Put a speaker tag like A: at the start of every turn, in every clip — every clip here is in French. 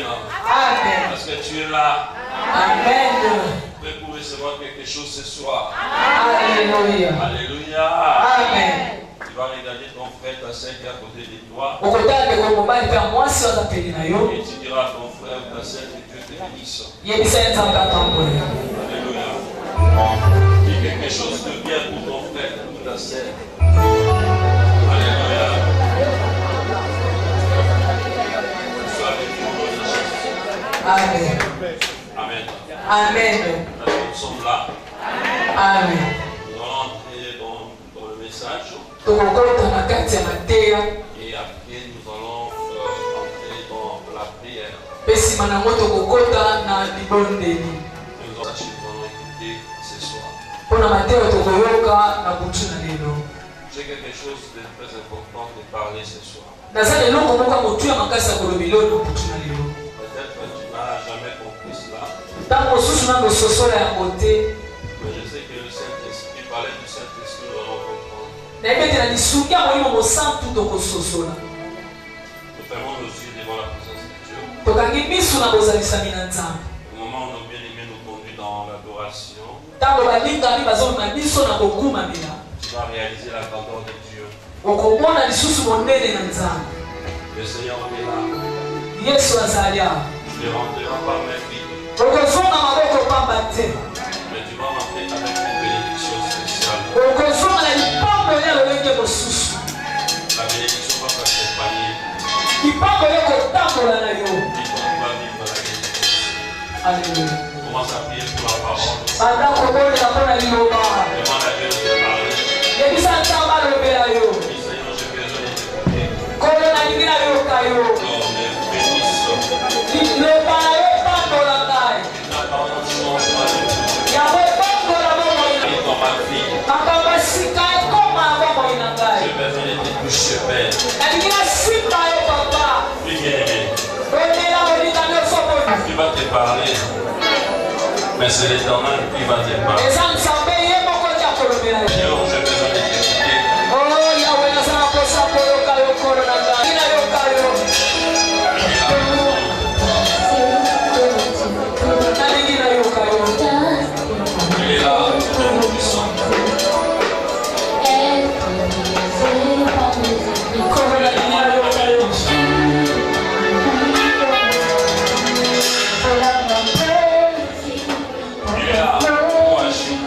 A: Amen.
B: Parce que tu es là.
A: Amen.
B: Prêt pour recevoir quelque chose ce soir.
A: Alléluia.
B: Alléluia.
A: Amen.
B: Tu vas regarder ton frère, ta soeur qui est à côté de toi.
A: Et
B: tu diras à ton frère ou ta soeur que Dieu te bénisse. Alléluia. Dis quelque chose de bien pour ton frère ou ta soeur. Alléluia.
A: Amen.
B: Amen.
A: Amen.
B: Nous sommes là.
A: Amen.
B: Nous allons entrer dans le message. Et après, nous allons entrer dans la prière. Nous allons écouter ce soir. J'ai quelque chose de très important de parler ce soir. Peut-être que tu n'as jamais compris cela. Mais je sais que le Saint-Esprit, parlait du Saint-Esprit, nous allons comprendre. Nous fermons nos yeux devant la présence de Dieu. Au moment où nos bien-aimés nous conduisent dans l'adoration, tu vas réaliser la grandeur de Dieu. Le Seigneur est là. Tu ne rentreras pas même vite. Mais tu vas rentrer avec une bénédiction spéciale. La bénédiction va t'accompagner. Et toi, tu vas vivre la bénédiction. Commence à prier pour la parole. Demande à Dieu de parler. Dis, Seigneur, j'ai besoin de t'écouter. Qui va te parler, mais c'est l'Éternel qui va te parler. Seigneur, j'ai besoin de t'écouter. Il est là, tout puissant. Il est là pour agir.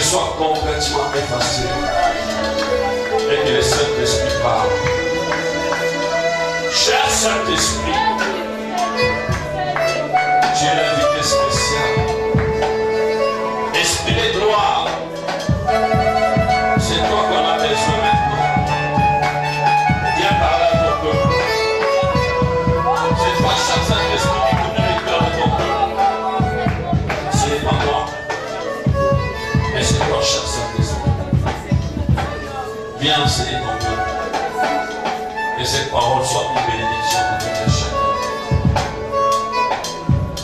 C: soit complètement effacé et que le Saint-Esprit parle. Cher Saint-Esprit, tu es l'invité spécial. Esprit de gloire, c'est toi qu'on a besoin maintenant. Viens parler à ton peuple. C'est toi, cher Saint-Esprit, qui connaît le cœur de ton peuple. Ce n'est pas moi, mais c'est toi, cher Saint-Esprit. Viens enseigner ton peuple. Que cette parole soit une bénédiction pour tout un chacun.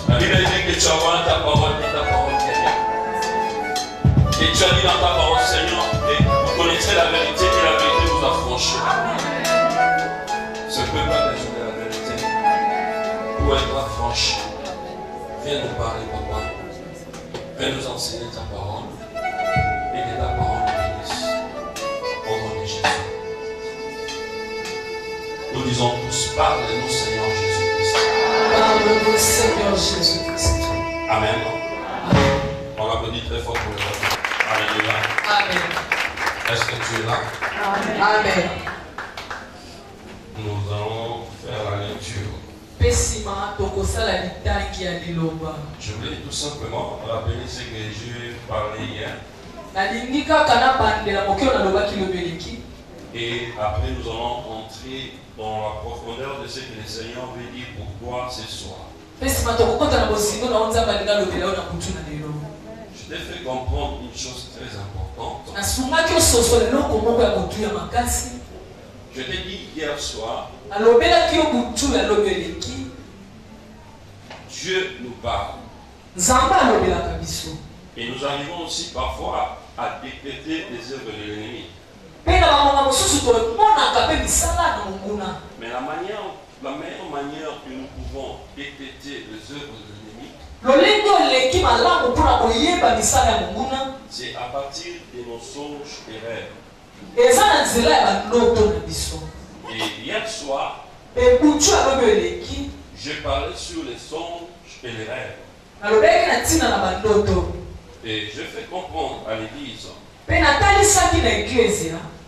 C: La Bible dit que tu as volé ta parole et ta parole guérit. Et tu as dit dans ta parole, Seigneur, et vous connaîtrez la vérité et la vérité vous affranchira. Ce peuple a besoin de la vérité pour être affranchi. Viens nous parler, papa. Viens nous enseigner ta parole et que ta parole nous bénisse. Au nom de Jésus. Nous disons tous, parle-nous, Seigneur Jésus-Christ.
A: Parle-nous, Seigneur Jésus-Christ.
C: Amen. On applaudit très fort pour le Père. Alléluia.
A: Amen.
C: Est-ce que tu es là?
A: Amen.
C: Nous allons faire la lecture. Je voulais tout simplement rappeler ce que j'ai parlé hier. Et après, nous allons entrer dans la profondeur de ce que le Seigneur veut dire pour toi ce soir. Je t'ai fait comprendre une chose très importante. Je t'ai dit hier soir, Dieu nous parle. Et nous arrivons aussi parfois à détecter les œuvres de l'ennemi. Mais la meilleure manière que nous pouvons détecter les œuvres de l'ennemi, c'est à partir de nos songes et rêves. Et hier soir, je parlais sur les songes et les rêves. Et je fais comprendre à l'église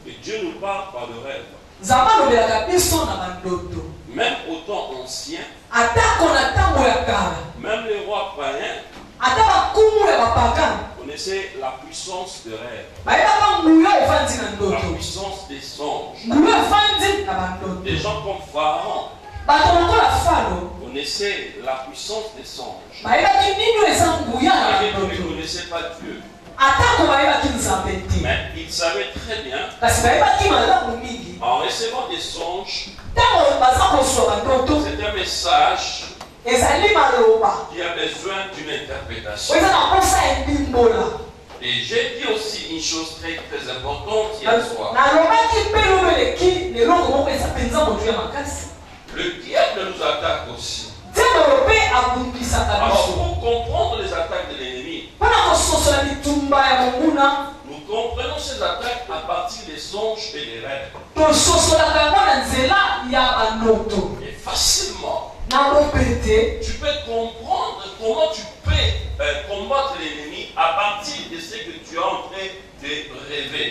C: que Dieu nous parle par de rêves. Même au temps ancien, même les rois païens connaissaient la puissance de rêve, la puissance des songes. Des gens comme Pharaon connaissaient la puissance des songes. Mais ils ne connaissaient pas Dieu. Mais ils savaient très bien, en recevant des songes, c'est un message qui a besoin d'une interprétation. Et j'ai dit aussi une chose très très importante hier soir. Le diable nous attaque aussi. Alors pour comprendre les attaques de l'ennemi, nous comprenons ces attaques à partir des songes et des rêves. Et facilement, tu peux comprendre comment tu peux combattre l'ennemi à partir de ce que tu es en train de rêver.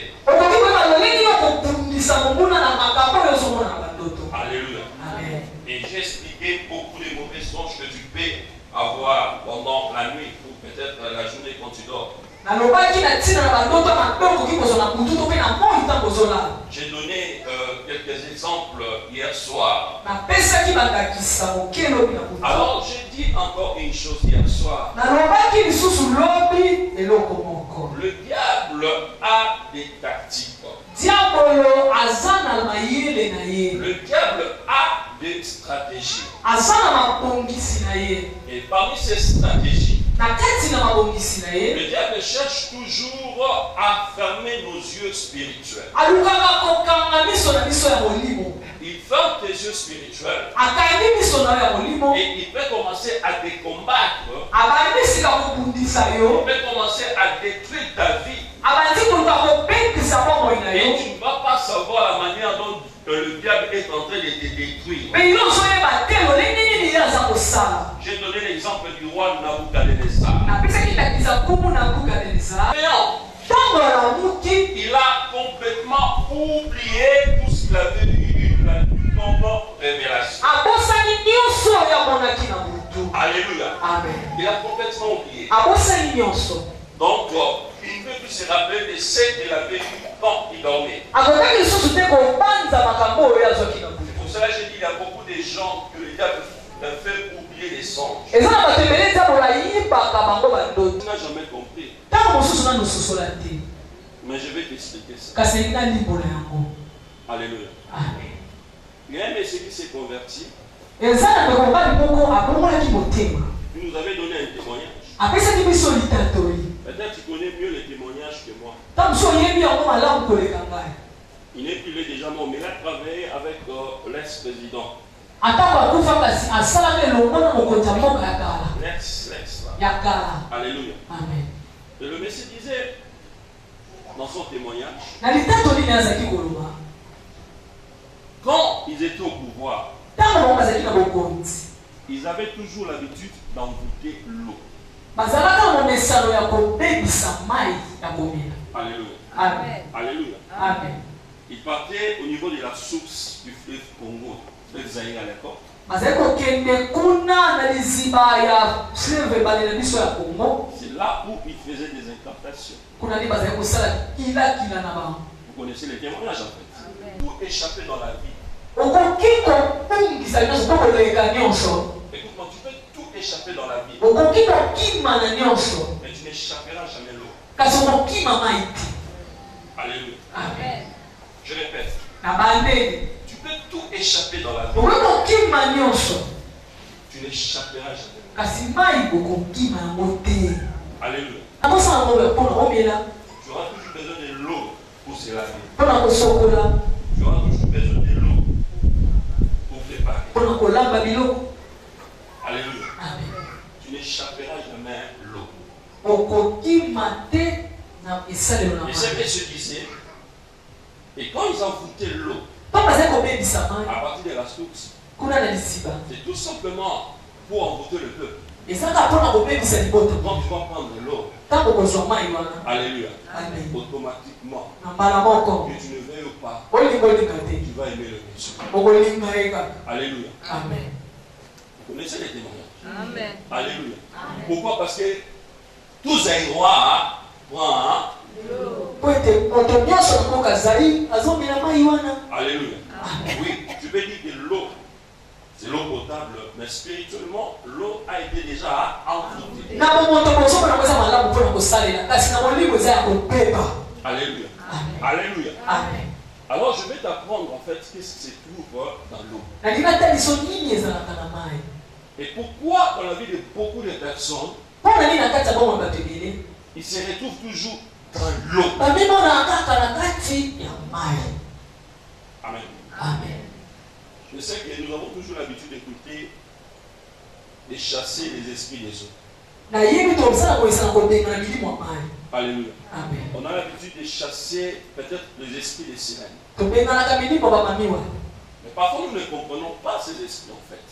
C: Alléluia. Et j'ai expliqué beaucoup de mauvais songes que tu peux avoir pendant la nuit ou peut-être la journée quand tu dors. J'ai donné quelques exemples hier soir. Alors j'ai dit encore une chose hier soir. Le diable a des tactiques. Le diable a des stratégies. Et parmi ces stratégies, le diable cherche toujours à fermer nos yeux spirituels. Il ferme tes yeux spirituels et il peut commencer à te combattre. Il peut commencer à détruire ta vie. Et tu ne vas pas savoir la manière dont le diable est en train de te détruire. J'ai donné l'exemple du roi Nabucodonosor. Donc, il ne peut plus se rappeler de ce qu'il avait vu quand il dormait. C'est pour cela que j'ai dit qu'il y a beaucoup de gens que le diable fait oublier les songes. Tu n'as jamais compris. Mais je vais t'expliquer ça. Alléluia. Il y a un monsieur qui s'est converti. Il nous avait donné un témoignage. Peut-être tu connais mieux les témoignages que moi. Il n'est plus déjà mort, mais il a travaillé avec l'ex-président. L'ex. Alléluia.
B: Amen.
C: Et le monsieur disait dans son témoignage, quand ils étaient au pouvoir, ils avaient toujours l'habitude d'envoûter l'eau. Alléluia.
B: Amen.
C: Alléluia.
B: Amen.
C: Ils partaient au niveau de la source du fleuve Congo, le Zaïre à l'époque. C'est là où ils faisaient des incantations. Vous connaissez les témoignages en fait. Pour échapper dans la vie. Écoute-moi, tu peux tout échapper dans la vie. Mais tu n'échapperas jamais l'eau. Alléluia.
B: Amen.
C: Je répète. Tu peux tout échapper dans la vie. Tu n'échapperas jamais l'eau. Alléluia. Tu auras toujours besoin de l'eau pour se laver. Tu auras toujours besoin de l'eau pour préparer. Alléluia.
B: Amen.
C: Tu n'échapperas jamais l'eau. Et c'est que se disait, et quand ils envoûtaient l'eau, à partir de la source, c'est tout simplement pour envoûter le peuple. Quand tu vas prendre l'eau, alléluia, automatiquement, que tu ne veuilles pas, tu vas aimer le monsieur. Alléluia.
B: Amen.
C: Vous connaissez les témoignages?
D: Amen.
C: Alléluia. Pourquoi? Parce que tout Zaïrois prend alléluia. Oui, tu peux dire que l'eau, c'est l'eau potable, mais spirituellement, l'eau a été déjà envoûtée. Alléluia. Alléluia. Alors je vais t'apprendre en fait ce qui se trouve dans l'eau. Et pourquoi dans la vie de beaucoup de personnes, ils se retrouvent toujours dans l'eau. Amen.
B: Amen.
C: Je sais que nous avons toujours l'habitude d'écouter et chasser les esprits des eaux. Alléluia.
B: Amen.
C: On a l'habitude de chasser peut-être les esprits des sirènes. Mais parfois nous ne comprenons pas ces esprits en fait.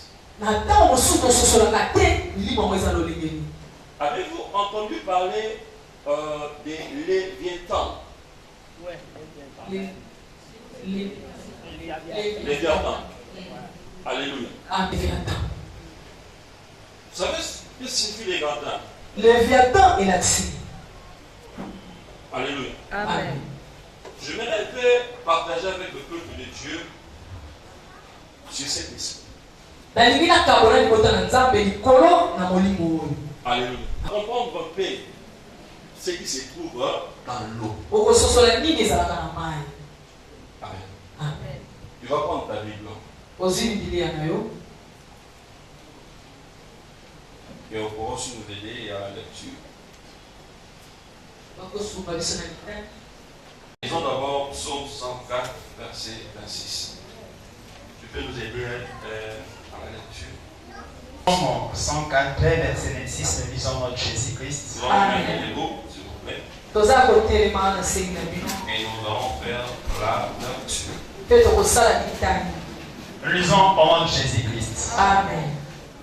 C: Avez-vous entendu parler des Léviathans? Léviathans. Alléluia. Vous savez ce que signifie Léviathan?
B: Léviathan est là-dessus.
C: Alléluia.
D: Amen.
C: J'aimerais un peu partager avec le peuple de Dieu sur cet esprit.
B: Alléluia.
C: Comprendre un peu ce qui se trouve dans l'eau. Amen.
B: Amen.
C: Tu vas prendre ta Bible et on pourra aussi nous aider à la lecture. Lisons d'abord Psaume 104, verset 26. Tu peux nous aider à la lecture.
E: Psaume 104, verset 26, nous lisons notre Jésus-Christ.
C: Nous allons mettre les mots, s'il vous plaît. Et nous allons faire la lecture.
E: Nous lisons en Jésus-Christ.
B: Amen.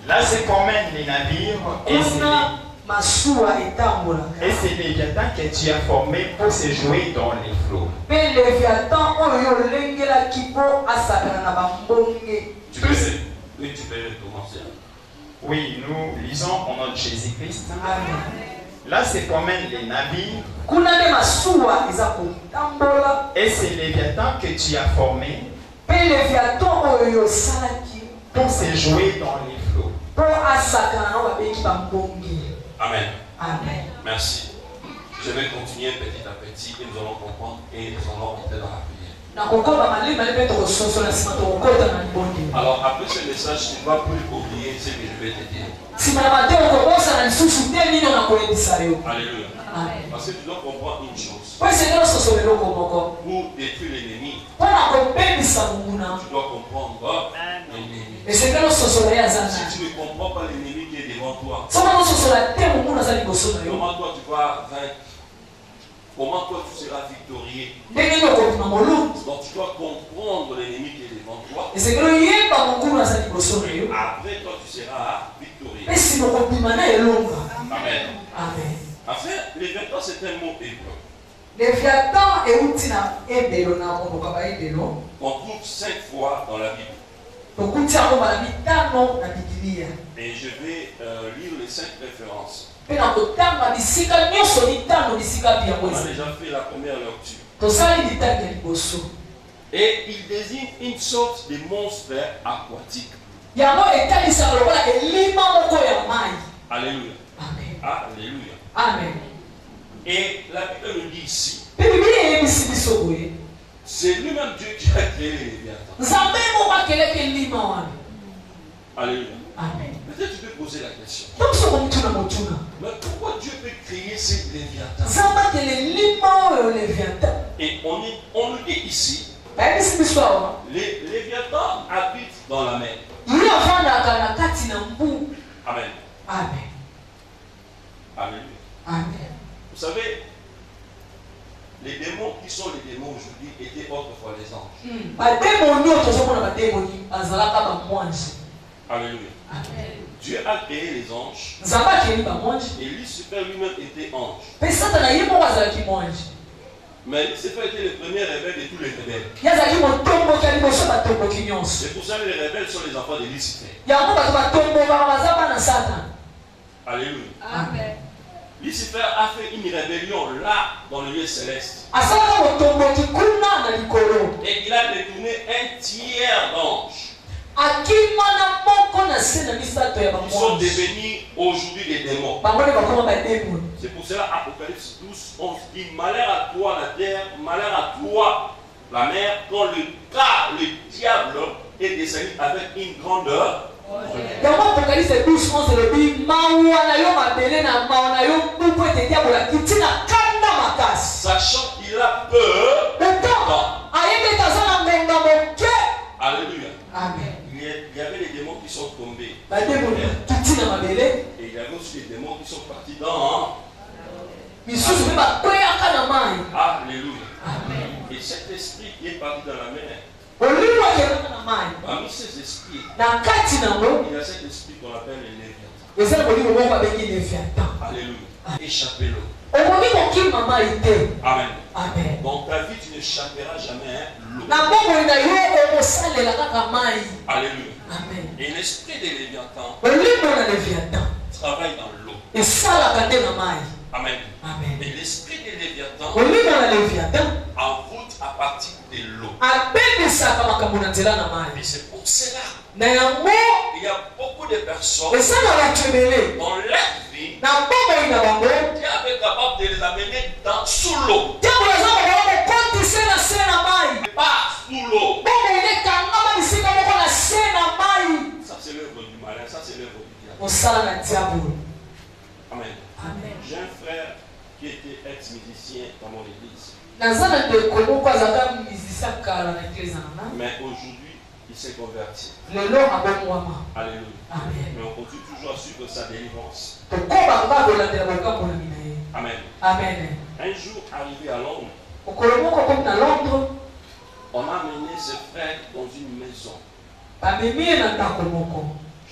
E: Là se promènent les navires et c'est Léviathan que tu as formé pour se jouer dans les flots.
C: Tu peux recommencer.
E: Oui, nous lisons en notre Jésus-Christ.
B: Amen.
E: Là se promènent les navires. Et c'est Léviathan que tu as formé pour se jouer dans les flots.
C: Amen.
B: Amen.
C: Merci. Je vais continuer petit à petit et nous allons comprendre et nous allons entrer dans la prière. Alors après ce message, tu ne vas plus oublier ce que je vais te dire. Alléluia. Parce que tu dois comprendre une chose. Pour détruire l'ennemi, tu dois comprendre l'ennemi. Si tu ne comprends pas l'ennemi qui est devant toi, comment toi tu vas vaincre? Comment toi tu seras victorieux? Donc tu dois comprendre l'ennemi qui est devant toi. Et après toi tu seras victorieux. Amen.
B: Amen.
C: Enfin, Léviathan c'est un mot hébreu. On trouve 5 fois dans la Bible. Et je vais lire les 5 références. On a déjà fait la première lecture. Et il désigne une sorte de monstre aquatique. Alléluia. Alléluia.
B: Amen.
C: Et la Bible nous dit ici, c'est lui-même Dieu qui a créé les Léviathans. Alléluia.
B: Amen.
C: Peut-être tu peux poser la question. Mais pourquoi Dieu peut créer ces Léviathans? Et on nous dit ici, les Léviathans habitent dans la mer. Amen.
B: Amen.
C: Alléluia.
B: Amen.
C: Vous savez, les démons qui sont les démons aujourd'hui étaient autrefois les anges. Alléluia.
B: Amen.
C: Dieu a créé les anges. Et Lucifer lui-même était ange. Mais Lucifer était le premier rebelle de tous les rebelles. C'est pour ça que les rebelles sont les enfants de Lucifer. Alléluia.
B: Amen.
C: Lucifer a fait une rébellion là, dans le lieu céleste. Et il a détourné un tiers d'anges. Ils sont devenus aujourd'hui des démons. C'est pour cela Apocalypse 12, 11 dit malheur à toi la terre, malheur à toi la mer, quand le diable est descendu avec une grandeur. Sachant qu'il a peur. Alléluia.
B: Amen.
C: Il y avait les démons qui sont tombés. Et il y avait aussi les démons qui sont partis dans. Alléluia.
B: Amen.
C: Et cet esprit qui est parti dans la mer, parmi ces esprits, il y a cet esprit qu'on appelle les Léviathans. Alléluia. Échappez-le. Amen.
B: Amen.
C: Dans ta vie, tu n'échapperas jamais l'eau. Alléluia.
B: Amen.
C: Et l'esprit des Léviathans travaille dans l'eau. Amen.
B: Amen.
C: Et l'esprit des Léviathans en route à partir de l'eau. Et c'est pour cela il y a beaucoup de personnes dans leur vie qui avaient capable de les amener sous l'eau. Pas sous l'eau. Ça c'est l'œuvre du malin, ça c'est l'œuvre du diable. Amen.
B: Amen.
C: J'ai un frère qui était ex-musicien dans mon église. Mais aujourd'hui, il s'est converti. Alléluia.
B: Amen.
C: Mais on continue toujours à suivre sa délivrance. Amen.
B: Amen.
C: Un jour, arrivé à Londres, on a amené ce frère dans une maison.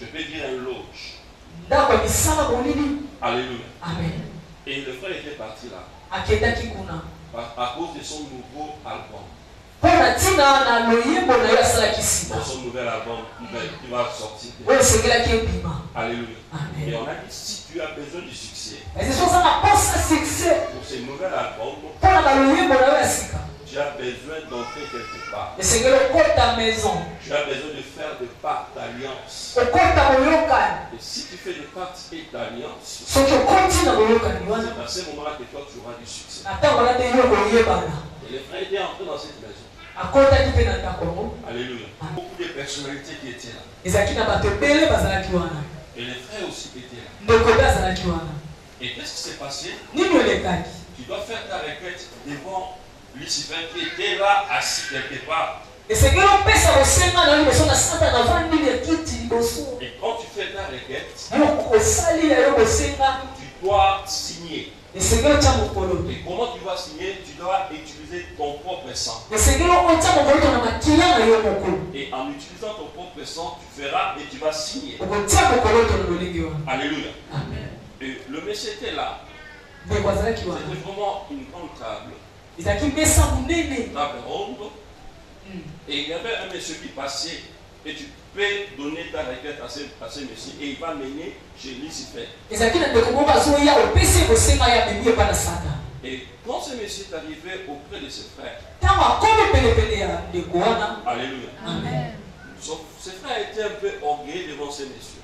C: Je peux dire une loge. Alléluia.
B: Amen.
C: Et le frère était parti là. À cause de son nouveau album.
B: Dans
C: son nouvel album, il va sortir. Alléluia. Et on a dit, si tu as besoin du succès, pour ce nouvel album, tu as besoin d'entrer quelque part. Tu as besoin de faire des parts d'alliance. Et si tu fais des parts d'alliance, c'est à ce moment-là que toi tu auras du succès. Et les frères étaient entrés dans cette maison. Alléluia. Beaucoup de personnalités qui étaient là. Et les frères aussi étaient là. Et qu'est-ce qui s'est passé? Tu dois faire ta requête devant Lucifer qui était là assis quelque part. Et quand tu fais ta requête, tu dois signer. Et comment tu vas signer? Tu dois utiliser ton propre sang. Et en utilisant ton propre sang, tu feras et tu vas signer. Alléluia. Et le monsieur était là. C'était vraiment une grande table. Table ronde. Et il y avait un monsieur qui passait. Et tu peux donner ta requête à ce monsieur et il va mener chez Lucifer. Et quand ce monsieur est arrivé auprès de ses frères, alléluia. Amen. Ses frères étaient un peu orgueilleux devant ce monsieur.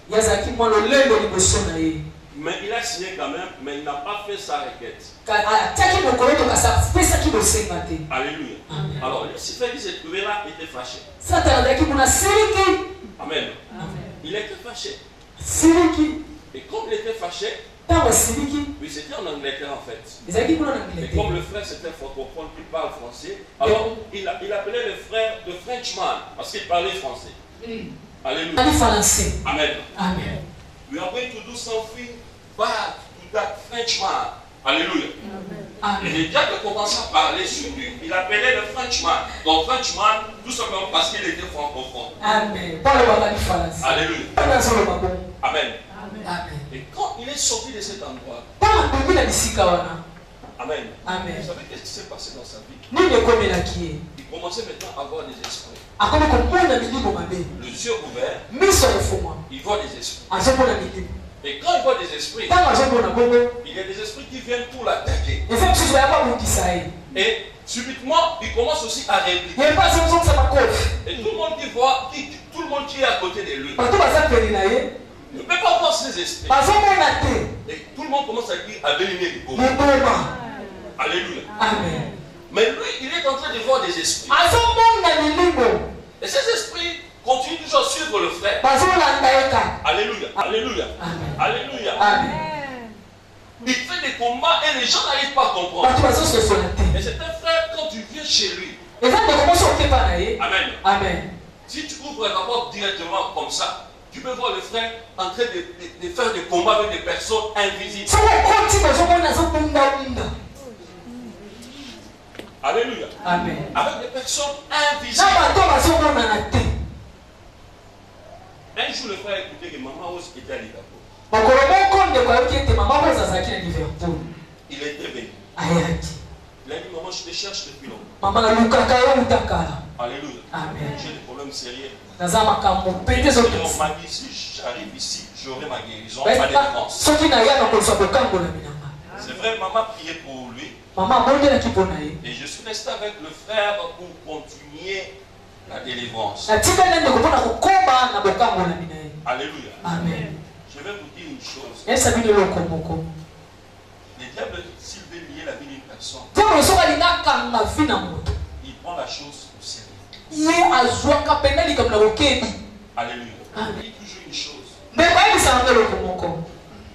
C: Mais il a signé quand même, mais il n'a pas fait sa requête. Alléluia. Amen. Alors Lucifer qui s'est trouvé là était fâché. Amen. Il était fâché. Et comme il était fâché, oui, c'était en Angleterre en fait. Et comme le frère c'était francophone qui parle français, alors il appelait le frère le Frenchman parce qu'il parlait français. Alléluia. Amen. Amen. We are going to do something bad to that Frenchman. Alléluia. Et le diable commençait à parler sur lui. Il appelait le Frenchman. Donc Frenchman, tout simplement parce qu'il était francophone. Amen. Alléluia. Amen. Et quand il est sorti de cet endroit, amen. Amen. Vous savez qu'est-ce qui s'est passé dans sa vie? Il commençait maintenant à avoir des esprits. Les yeux ouverts, il voit des esprits. Et quand il voit des esprits, il y a des esprits qui viennent pour l'attaquer. Et subitement, il commence aussi à répliquer. Et tout le monde qui voit, tout le monde qui est à côté de lui, ne peut pas voir ces esprits. Et tout le monde commence à dire à bénir les pauvres. Alléluia. Amen. Mais lui, il est en train de voir des esprits. Et ces esprits continuent toujours à suivre le frère. Alléluia. Alléluia. Amen. Alléluia. Amen. Il fait des combats et les gens n'arrivent pas à comprendre. Et c'est un frère, quand tu viens chez lui. Amen. Amen. Si tu ouvres la porte directement comme ça, tu peux voir le frère en train de faire des combats avec des personnes invisibles. Alléluia. Amen. Avec des personnes invisibles. Un jour, le frère a écouté que Maman Rose était à Liverpool. Il était venu. Il a dit, maman, je te cherche depuis longtemps. Alléluia. Amen. J'ai des problèmes sérieux. On m'a dit, si j'arrive ici, j'aurai ma guérison, ma délivrance. C'est vrai, maman priait pour lui. Et je suis resté avec le frère pour continuer la délivrance. Alléluia. Amen. Je vais vous dire une chose. Le diable, s'il veut lier la vie d'une personne, il prend la chose au sérieux. Alléluia. Il dit toujours une chose.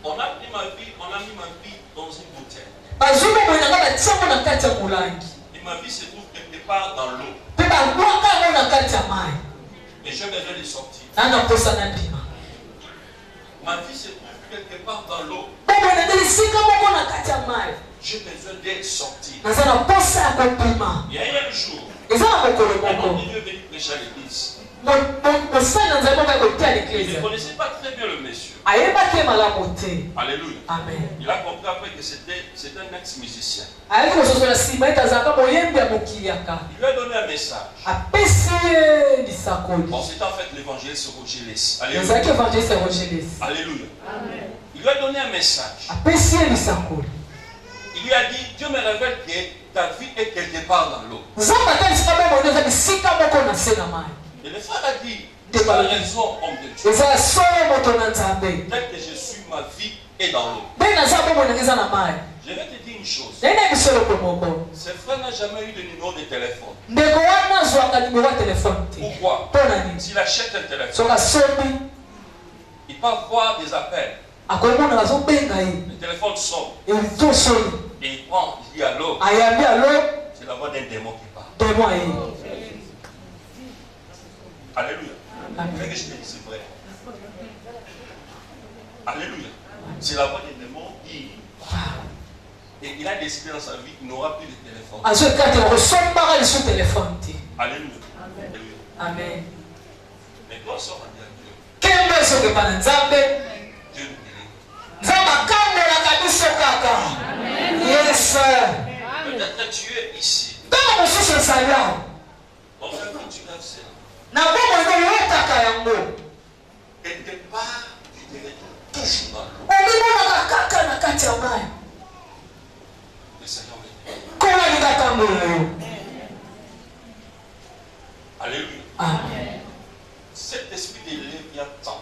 C: On a mis ma vie dans une bouteille. Et ma vie se trouve quelque part dans l'eau. Et j'ai besoin de sortir. Ma vie se trouve quelque part dans l'eau. J'ai besoin d'être sorti. Il y a un jour, un homme de Dieu est venu prêcher à l'église.
B: Mon frère dans un moment où à l'église.
C: Il ne connaissait pas très bien le monsieur.
B: Alléluia.
C: Amen. Il a compris après que c'était un ex-musicien.
B: Il lui
C: a donné un message. Bon, c'était en fait l'évangéliste Rogelis. Alléluia. Alléluia. Amen. Il lui a donné un message. Il lui a dit, Dieu me révèle que ta vie est quelque part dans l'eau. Et le frère a dit, tu as raison, homme de Dieu. Peut-être que je suis, ma vie est dans l'eau. Je vais te dire une chose. Ce frère n'a jamais eu de numéro de téléphone. Pourquoi? S'il achète un téléphone, il peut avoir des appels. Le téléphone sonne. Et il prend, il dit allô. C'est la voix d'un démon qui parle. Alléluia. C'est que je te dis, c'est vrai. Alléluia. C'est la voix d'un démon qui. Et il a décidé dans sa vie qu'il n'aura plus de téléphone. Alléluia.
B: Amen.
C: Mais toi, sors à Dieu. Dieu nous peut-être que tu es ici. Donc, tu gardes cela. Quelque part, tu te retrouves toujours dans l'eau. Le Seigneur me dit. Alléluia.
B: Amen.
C: Cet esprit de Léviathan.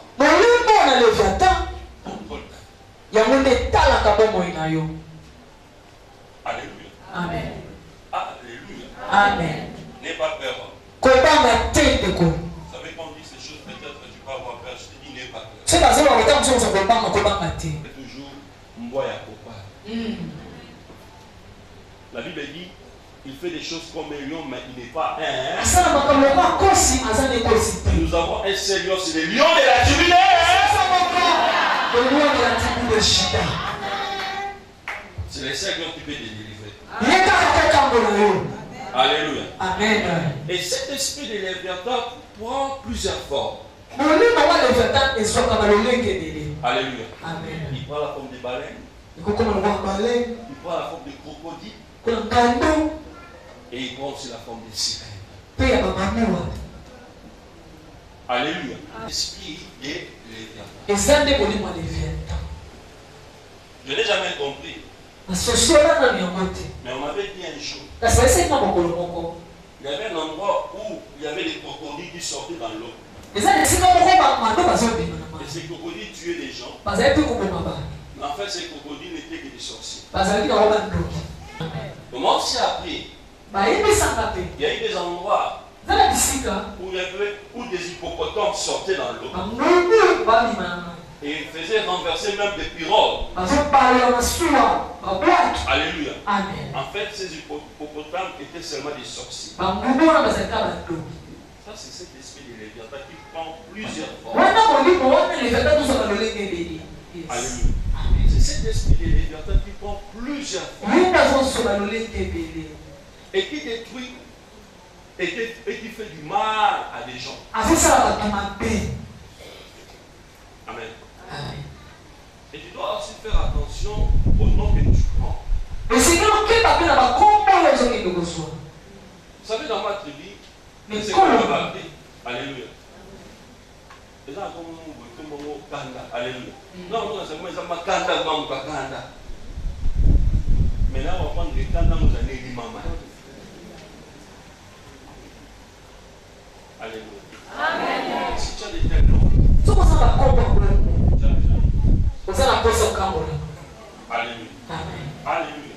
C: Alléluia.
B: Amen.
C: Alléluia.
B: Amen.
C: N'aie pas peur.
B: Vous
C: savez, quand on dit ces choses, peut-être tu peux avoir peur. Je te dis, n'aie pas peur. C'est toujours Mboya Kopa. La Bible dit, il fait des choses comme un lion, mais il n'est pas un. Nous avons un seul lion, c'est le lion de la tribu. C'est le seul lion qui peut te délivrer. Alléluia.
B: Amen.
C: Et cet esprit de Léviathan prend plusieurs formes.
B: Alléluia.
C: Alléluia.
B: Amen.
C: Il prend la forme de baleine. Il prend la forme de crocodile. Et il prend aussi la forme de sirène. Alléluia. L'esprit de Léviathan. Je n'ai jamais compris. Mais on m'avait dit un jour. Il y avait un endroit où il y avait des crocodiles qui sortaient dans l'eau. Et ces crocodiles tuaient des gens. Mais en fait, ces crocodiles n'étaient que des sorciers. Comment on s'est appris? Il y a eu des endroits où des hippopotames sortaient dans l'eau. Et ils faisaient renverser même des pirogues. Alléluia.
B: Amen.
C: En fait, ces hippopotames étaient seulement des sorciers. Ça, c'est cet esprit de Léviathan qui prend plusieurs formes. Alléluia. C'est cet esprit de Léviathan qui prend plusieurs formes. Et qui détruit et qui fait du mal à des gens. Amen. Et tu dois aussi faire attention au nom que tu prends. Vous savez, dans ma tribu, c'est qu'on va appeler. Alléluia. Et là, alléluia. Non, c'est moi, c'est ma kanda, mais là, on va prendre les kanda, nous allons dire maman. Alléluia. Amen. Si tu as des tels noms, alléluia. Alléluia.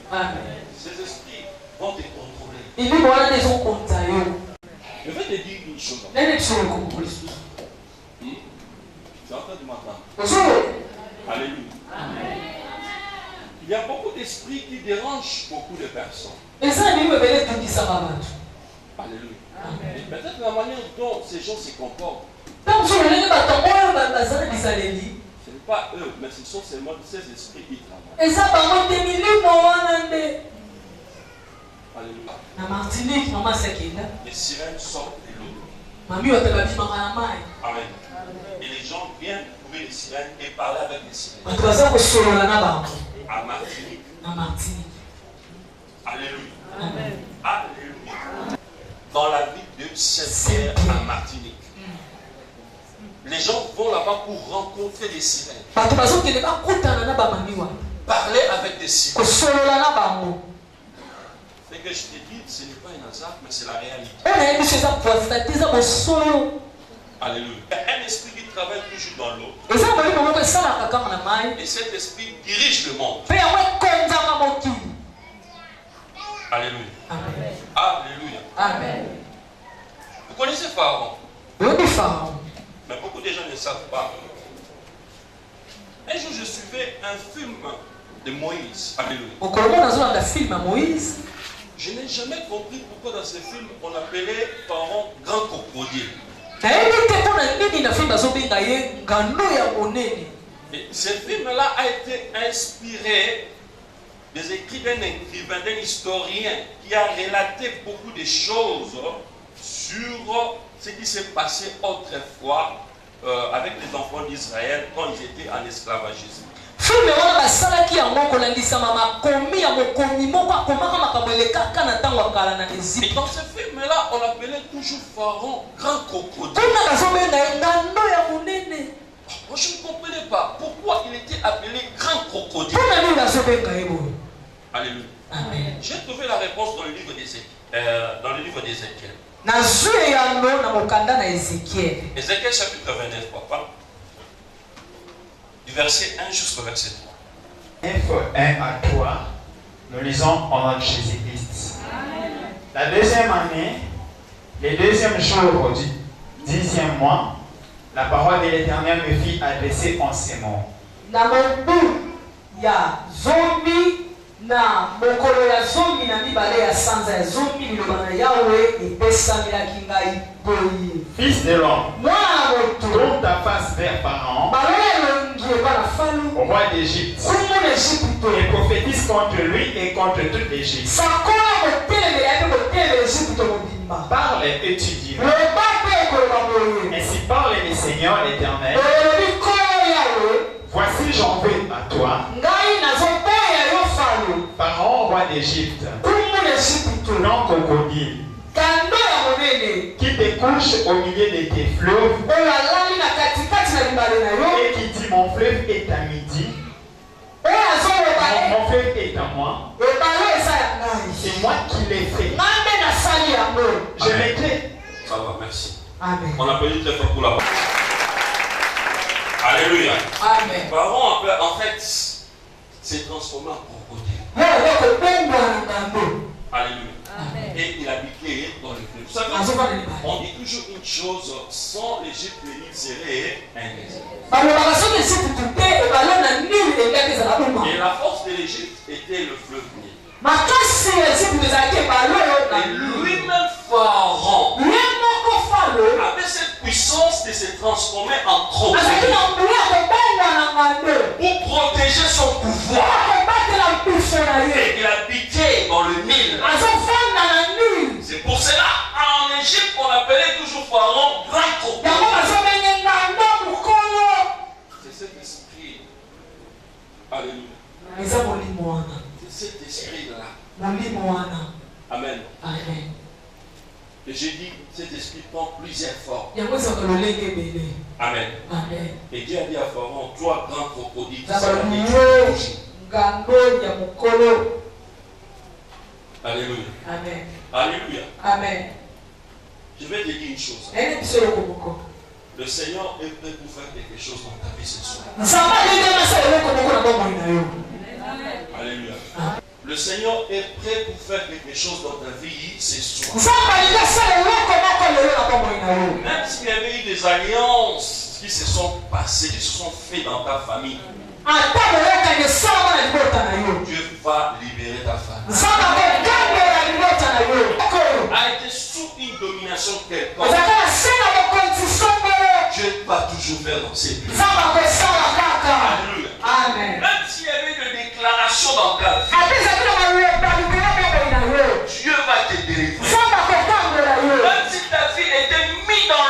C: Ces esprits vont te contrôler. Je vais te dire une chose. Tu es en train de m'entendre. Alléluia. Il y a beaucoup d'esprits qui dérangent beaucoup de personnes. Alléluia. Et peut-être la manière dont ces gens se comportent, ce n'est pas eux, mais ce sont seulement ces esprits qui travaillent. Alléluia. Les sirènes sortent de l'eau. Amen. Et les gens viennent trouver les sirènes et parler avec les sirènes. À Martinique. Alléluia.
B: Amen.
C: Alléluia. Dans la ville de Saint-Pierre à Martinique. Les gens vont là-bas pour rencontrer des sirènes. Parler avec des sirènes. Ce que je te dis, ce n'est pas un hasard, mais c'est la réalité. Alléluia. Il y a un esprit qui travaille toujours dans l'eau. Et cet esprit dirige le monde. Alléluia.
B: Amen.
C: Alléluia.
B: Amen.
C: Vous connaissez Pharaon? Mais beaucoup de gens ne savent pas. Un jour, je suivais un film de Moïse. Alléluia. Je n'ai jamais compris pourquoi dans ce film on appelait Pharaon grand crocodile. Et ce film-là a été inspiré des écrits d'un écrivain, d'un historien qui a relaté beaucoup de choses sur ce qui s'est passé autrefois avec les enfants d'Israël quand ils étaient en esclavagisme. Et dans ce film-là, on appelait toujours Pharaon grand crocodile. Moi, je ne comprenais pas pourquoi il était appelé grand crocodile. Alléluia.
B: Amen.
C: J'ai trouvé la réponse dans le livre d'Ézéchiel. Ézéchiel chapitre 29, papa. Du verset 1 jusqu'au verset 3.
E: Info 1 à 3, nous lisons en nom de Jésus-Christ. La deuxième année, les deuxièmes jours du 10e mois, la parole de l'Éternel me fit adresser en ces mots.
B: Na mokolo ya zomi na mibale ya sanza ya zomi liloba na Yawe epesamelaki ngai boye.
E: Fils de l'homme, tourne ta face vers Pharaon, au roi d'Égypte, et prophétise contre lui et contre toute l'Égypte. Parle et tu diras. Ainsi parle le Seigneur l'Éternel. Voici j'envoie à toi Pharaon, roi d'Égypte, non crocodile, qui te couche au milieu de tes fleuves et qui dit mon fleuve est à midi, mon fleuve est à moi, c'est moi qui l'ai fait. Je l'étais.
C: Ça va, merci.
B: Amen.
C: On applaudit très fort pour la parole. Alléluia.
B: Amen.
C: Pharaon, en fait, s'est transformé en crocodile. Alléluia.
B: Amen.
C: Et il habitait dans le fleuve. Vous savez, on dit toujours une chose, sans l'Égypte, le Nil serait un désert. Et la force de l'Égypte était le fleuve Nil. Et lui-même, Pharaon, avait cette puissance de se transformer en crocodile pour protéger son pouvoir. Et il habitait dans le Nil. C'est pour cela, en Égypte, on appelait toujours Pharaon grand crocodile. C'est cet esprit. Alléluia. C'est cet esprit-là. Amen.
B: Amen.
C: Et j'ai dit, cet esprit prend plusieurs formes. Amen.
B: Amen.
C: Et Dieu a dit à Pharaon, toi grand crocodile, Alléluia.
B: Amen.
C: Alléluia.
B: Amen.
C: Je vais te dire une chose. Le Seigneur est prêt pour faire quelque chose dans ta vie ce soir. Alléluia. Le Seigneur est prêt pour faire quelque chose dans ta vie ce soir. Même s'il y avait eu des alliances qui se sont passées, qui se sont faites dans ta famille, Dieu va libérer ta famille. A été sous une domination quelconque, Dieu va toujours faire dans ses plans. Alléluia.
B: Amen.
C: Même s'il y avait des déclarations dans ta vie, Dieu va te délivrer. Même si ta vie était mise dans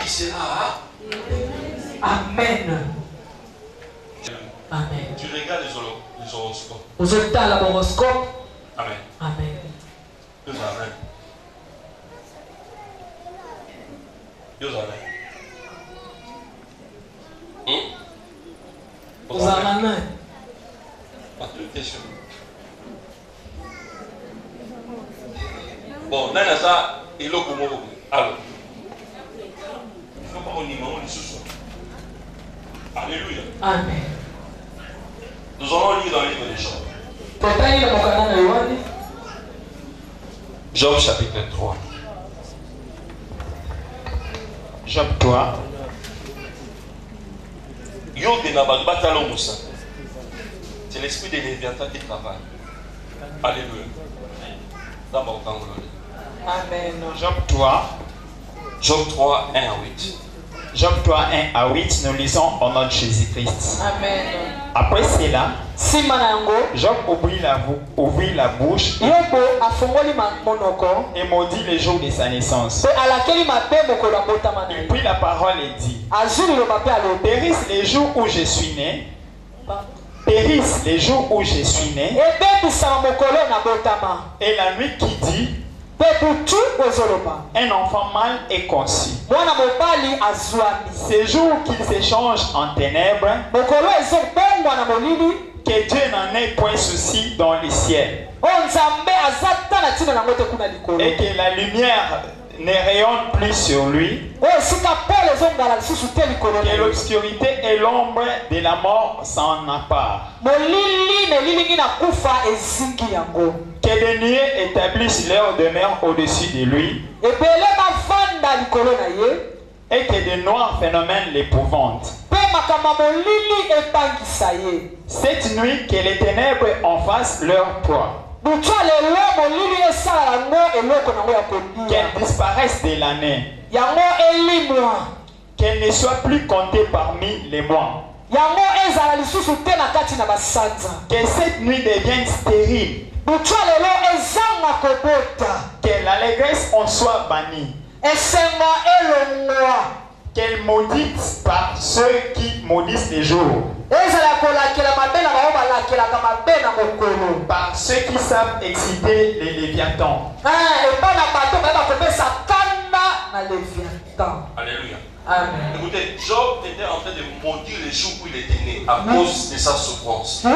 C: Il sera.
B: Amen. Amen.
C: Tu regardes les horoscopes.
B: Vous êtes dans l'horoscope.
C: Amen.
B: Amen.
C: Dios amen. Dios amen.
B: Vous avez amen.
C: Pas de question. Bon, nana ça, il est comme moi. Alors, il faut pas qu'on y mange ce soir. Alléluia.
B: Amen.
C: Nous allons lire dans le livre des Job. Job chapitre 3.
E: Job 3.
C: C'est l'esprit de Léviathan qui travaille. Alléluia. D'abord,
B: Amen.
E: Job 3.
C: Job 3, 1 à 8.
E: Job 3, 1 à 8, nous lisons au nom de Jésus-Christ.
B: Amen.
E: Après cela, Job ouvrit la bouche et maudit le jour de sa naissance. Il prit la parole et dit: Périssent les jours où je suis né. Périssent les jours où je suis né. Et la nuit qui dit: un enfant mâle est conçu. Ces jours qu'il s'échange en ténèbres, que Dieu n'en ait point souci dans les ciels. Et que la lumière ne rayonne plus sur lui. Que l'obscurité et l'ombre de la mort s'en apparent. Que les nuées établissent leur demeure au-dessus de lui. Et que de noirs phénomènes l'épouvantent. Cette nuit, que les ténèbres en fassent leur proie. Qu'elles disparaissent de l'année. Qu'elles ne soient plus comptées parmi les mois. Que cette nuit devienne stérile. Que l'allégresse en soit bannie. Qu'elle maudite par ceux qui maudissent les jours. Par ceux qui savent exciter les léviathans.
C: Alléluia.
B: Amen.
C: Écoutez, Job était en train de maudire les jours où il était né à cause de sa souffrance. Et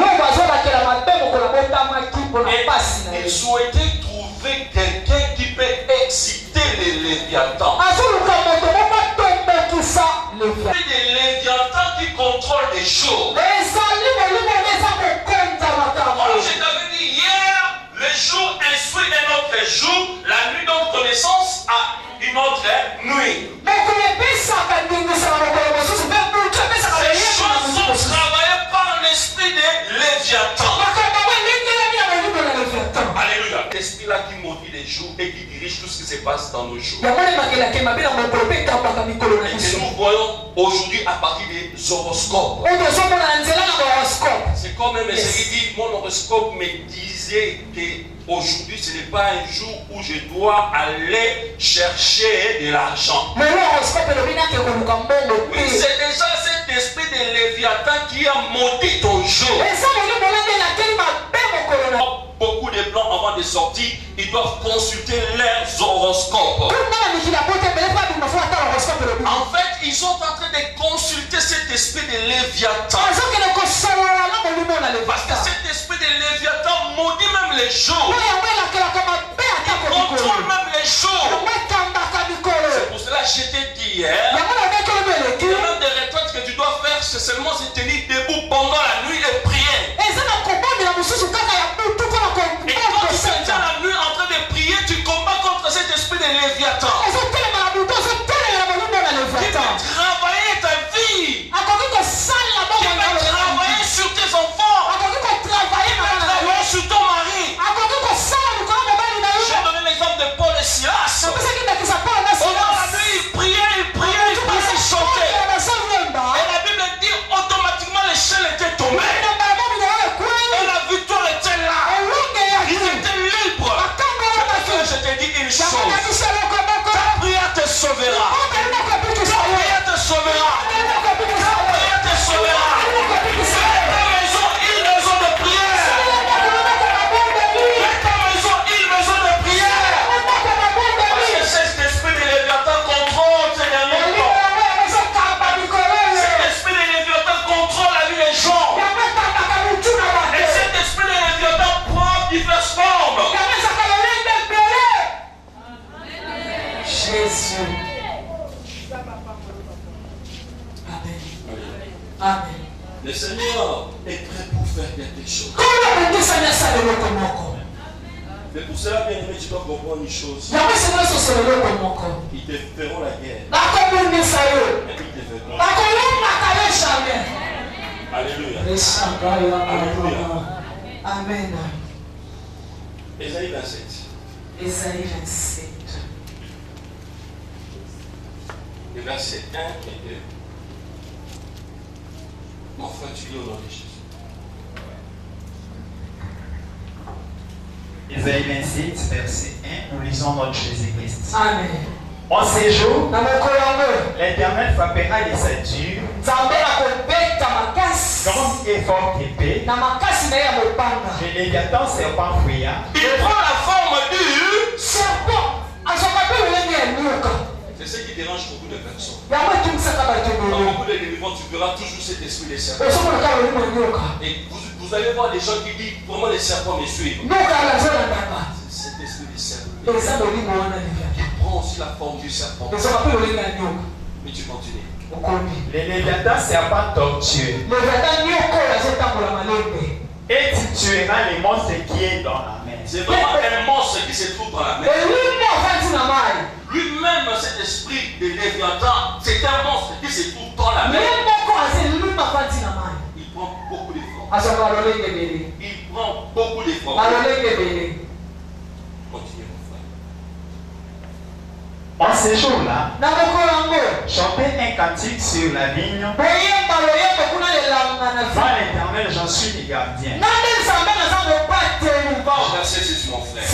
C: il souhaitait trouver quelqu'un qui peut exciter les léviathans. Des léviathans qui contrôlent les jours. Je t'avais dit hier, le jour instruit un autre jour, la nuit de connaissance a une autre nuit. Ces choses sont travaillées par l'esprit de Léviathan. Alléluia. L'esprit-là qui maudit les jours et qui dirige tout ce qui se passe dans nos jours. Et que nous voyons aujourd'hui à partir des horoscopes. C'est comme un messager dit, mon horoscope me disait que aujourd'hui ce n'est pas un jour où je dois aller chercher de l'argent. Oui, c'est déjà cet esprit de Léviathan qui a maudit ton jour. Beaucoup de plans avant de sortir, ils doivent consulter leurs horoscopes. En fait, ils sont en train de consulter cet esprit de Léviathan. Parce que cet esprit de Léviathan maudit même les jours. Il contrôle même les jours. C'est pour cela que je t'ai dit hier, il y a même des retraites que tu dois faire, c'est seulement se tenir debout pendant la nuit et prier. Et quand tu te tiens la nuit en train de prier, tu combats contre cet esprit de Léviathan. Qui peut travailler ta vie. Qui peut travailler sur tes enfants. Qui peut travailler sur ton mari.
B: Jésus. Amen. Amen.
C: Le Seigneur est prêt pour faire quelque chose. Mais pour cela, bien aimé, tu dois comprendre une chose. Ils te feront la guerre. Mais ils te feront. Alléluia. Alléluia.
B: Amen.
C: Ésaïe 27.
B: Ésaïe 27.
C: Les versets 1 et 2. Mon frère, tu lis au nom de Jésus.
E: Ésaïe 27, verset 1, nous lisons notre Jésus-Christ.
B: Amen.
E: En ces jours, l'Éternel frappera de sa dure, grande et forte épée, le Léviathan serpent fuyant.
C: Il prend la forme du
B: serpent.
C: C'est ce qui dérange beaucoup de personnes. Dans beaucoup de délivrants, tu verras toujours cet esprit des serpents. Et vous allez voir des gens qui disent comment les serpents me suivent. C'est cet esprit des serpents. Il prend aussi la forme du serpent. Mais tu continues.
E: Le Léviathan serpent tortueux. Et tu tueras les monstres qui est dans la mer.
C: C'est vraiment un monstre qui se trouve dans la mer. Lui-même, cet esprit de Léviathan, c'est un monstre qui se trouve dans la mer. Il prend beaucoup d'efforts. Il prend beaucoup d'efforts. Continuez, mon frère.
E: En ces jours-là, chantez un cantique sur la vigne. Moi, l'Éternel, j'en suis le gardien.
C: Verset 6, mon frère.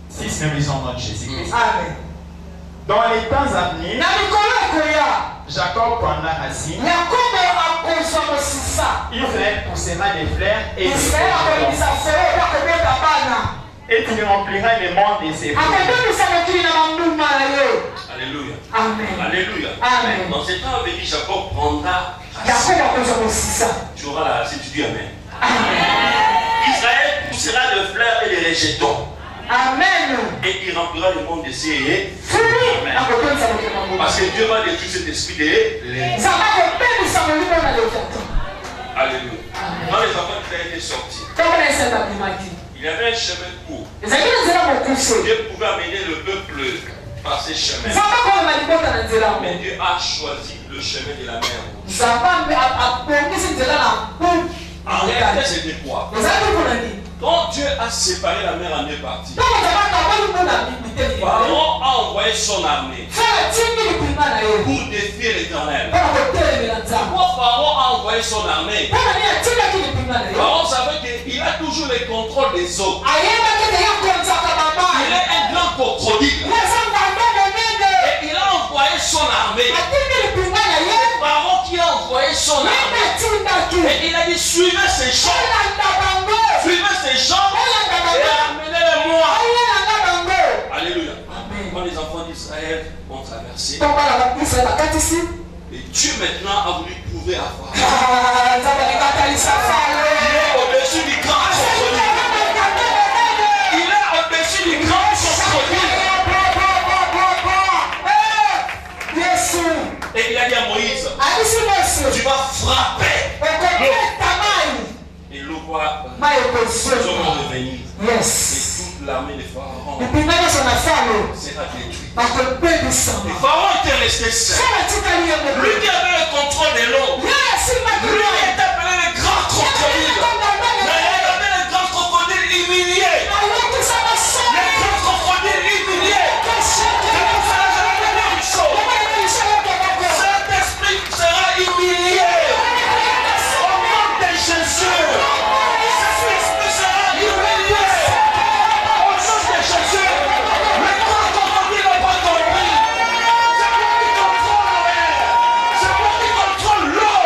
E: 6, nous lisons notre Jésus-Christ.
B: Amen.
E: Dans les temps à venir, Jacob prendra racine. Israël poussera des fleurs et des et tu rempliras le monde de ses fruits.
C: Alléluia.
B: Amen.
C: Alléluia.
B: Amen.
C: Dans ce temps à venir, Jacob prendra racine. Tu auras la racine, tu dis Amen. Israël poussera de fleurs et de rejetons.
B: Amen.
C: Et il remplira le monde de ses fruits. Amen. Parce que Dieu va détruire cet esprit de Alléluia. Quand les enfants qui étaient sortis, il y avait un chemin court. Dieu pouvait amener le peuple par ces chemins. Mais Dieu a choisi le chemin de la mer. En réalité, c'était quoi? Quand Dieu a séparé la mer en deux parties, Pharaon a envoyé son armée pour défier l'Éternel. Pourquoi Pharaon a envoyé son armée? Pharaon savait qu'il a toujours le contrôle des eaux. Il est un grand crocodile. Et il a envoyé son armée. Pharaon qui a envoyé son armée. Et il a dit suivez ces gens. Suivez ces gens et amenez-les-moi. Alléluia. Quand les enfants d'Israël ont traversé, et Dieu maintenant a voulu prouver à Pharaon. Il est au-dessus du grand crocodile. Il est au-dessus du grand crocodile. Et il a dit à Moïse, tu vas frapper l'eau. Et l'eau va revenir. Et toute l'armée de Pharaon sera détruite. Et Pharaon était resté seul. Lui qui avait le contrôle de l'eau. Lui est appelé le grand crocodile. Mais regardez le grand crocodile humilié. Le grand crocodile humilié. Cet esprit sera humilié. Au nom de Jésus. Cet esprit sera humilié. Au nom de Jésus. Le grand crocodile n'a pas compris. C'est moi qui contrôle. C'est moi qui contrôle l'eau.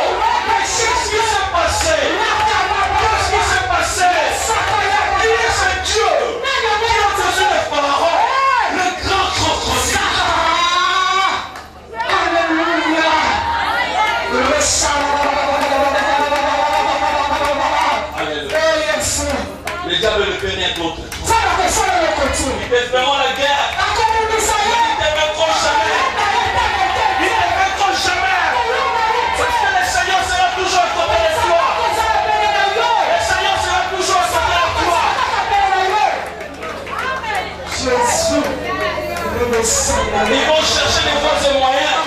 C: Ils vont chercher des voies et moyens.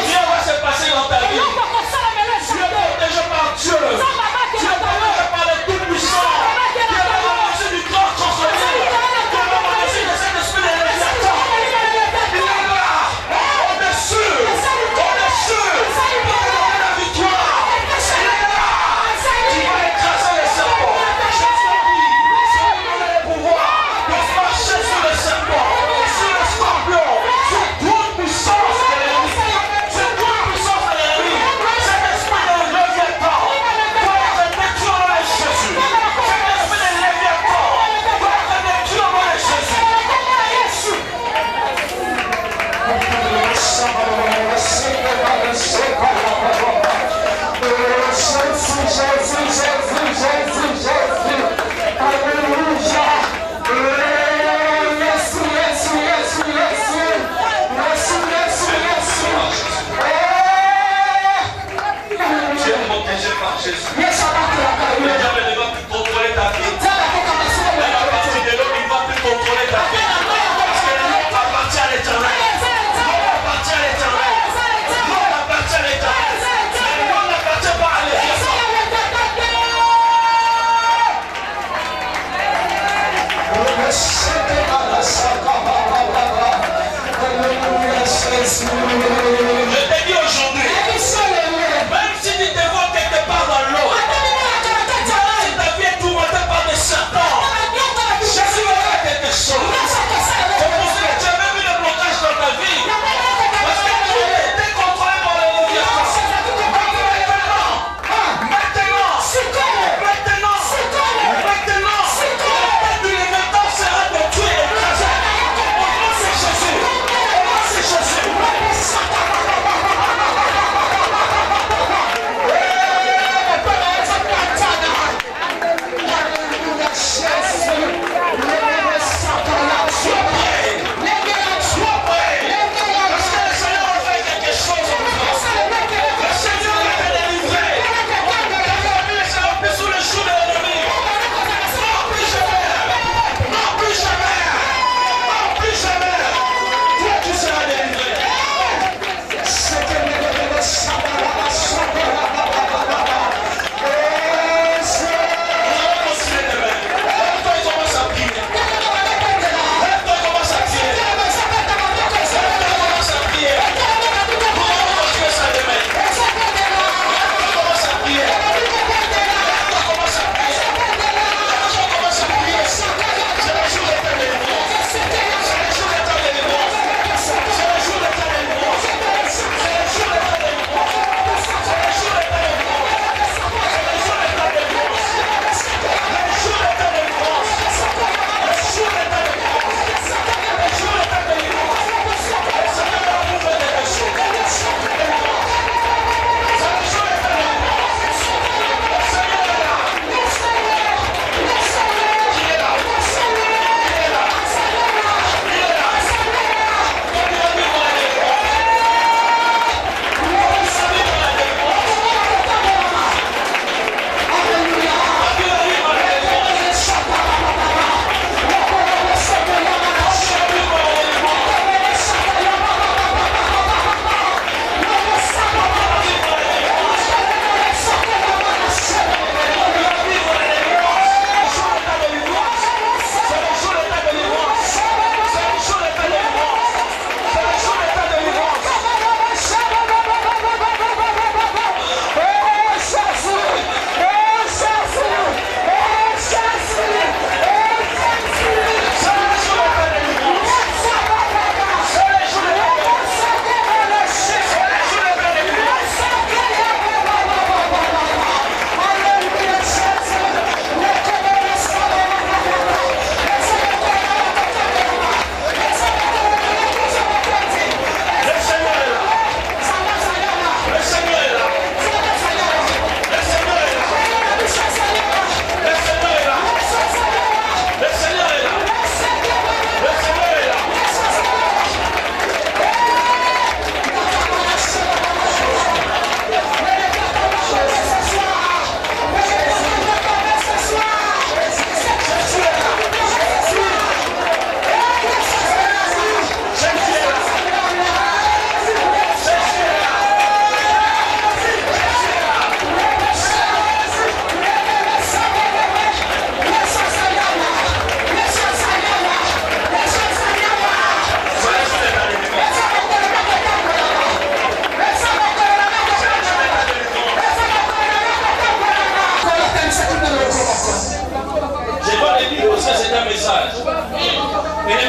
C: Rien va se passer dans ta vie. Tu es protégé par Dieu. Tu es protégé par le Tout-Puissant. Tu es protégé du grand transfert. Tu es protégé de cet esprit de réalisateur. Il est là, au-dessus, pour donner la victoire. Il est là. Tu vas écraser les serpents. Je te dis, c'est lui donner le pouvoir de marcher sur les serpents, sur les scorpions, sur toute puissance.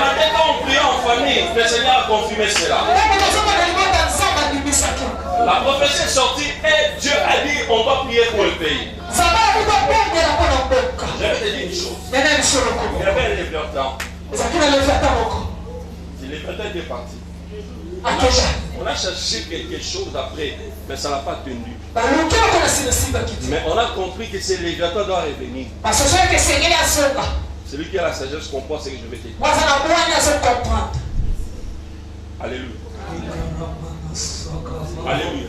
C: matin, quand on priait en famille, le Seigneur a confirmé cela. La prophétie est sortie et Dieu a dit on va prier pour le pays. Je vais te dire une chose. Il y avait un Léviathan. Le Léviathan était parti. On a cherché quelque chose après, mais ça n'a pas tenu. Mais on a compris que ce Léviathan doit revenir. Celui qui a la sagesse comprend ce que je vais te dire. Alléluia. Alléluia.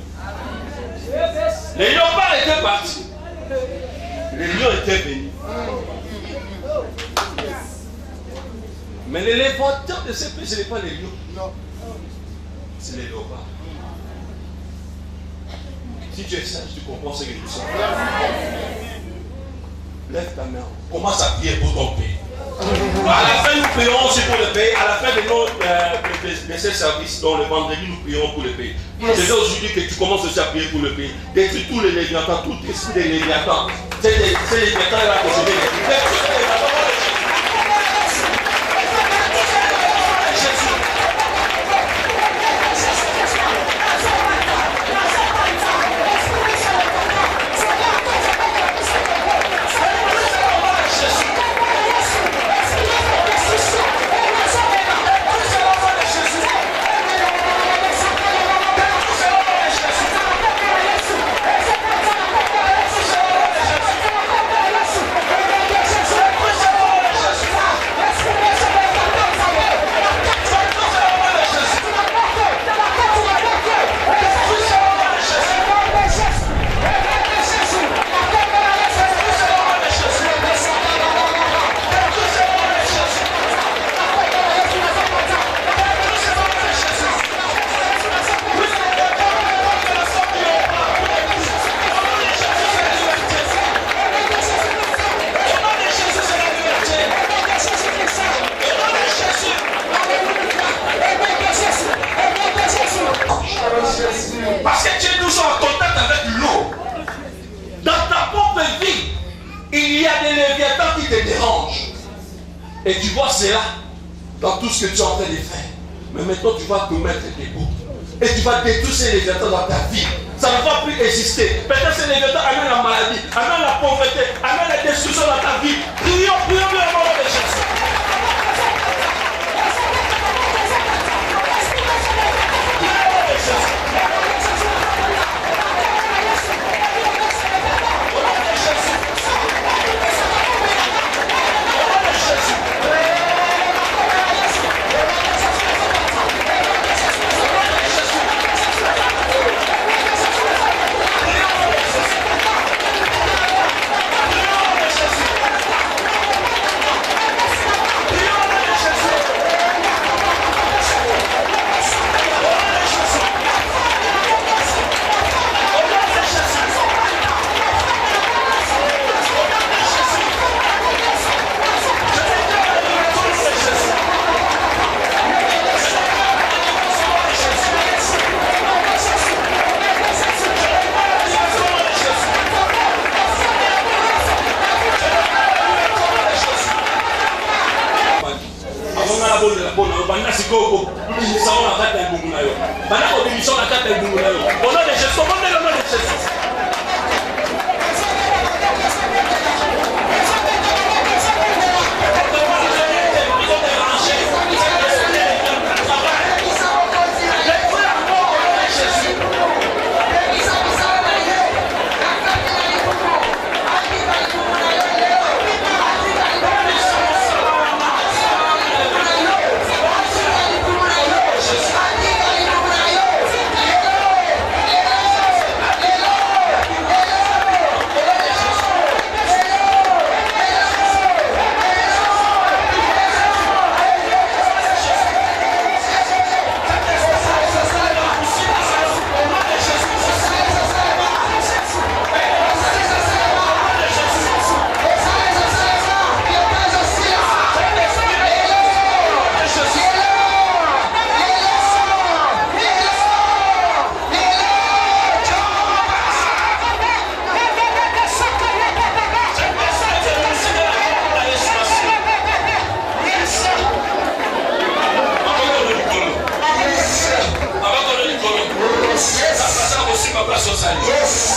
C: Les léopards étaient partis. Les lions étaient venus. Mais les léviathans de ce pays, ce n'est pas les lions. Non. C'est les léopards. Si tu es sage, tu comprends ce que tu sens. Lève ta main. Commence à prier pour ton pays. À la fin, nous prierons aussi pour le pays. À la fin de ces services, donc le vendredi, nous prierons pour le pays. Je veux aujourd'hui que tu commences aussi à prier pour le pays. Détruis tous les léviathans, tout esprit des léviathans. C'est les léviathans-là que je vais les Parce que tu es toujours en contact avec l'eau. Dans ta propre vie, il y a des léviathans qui te dérangent. Et tu vois cela dans tout ce que tu es en train de faire. Mais maintenant, tu vas te mettre debout. Et tu vas détruire ces léviathans dans ta vie. Ça ne va plus exister. Peut-être ces léviathans amènent la maladie, amènent la pauvreté, amènent la destruction dans ta vie. Prions le nom de Jésus. salut.
D: Yes.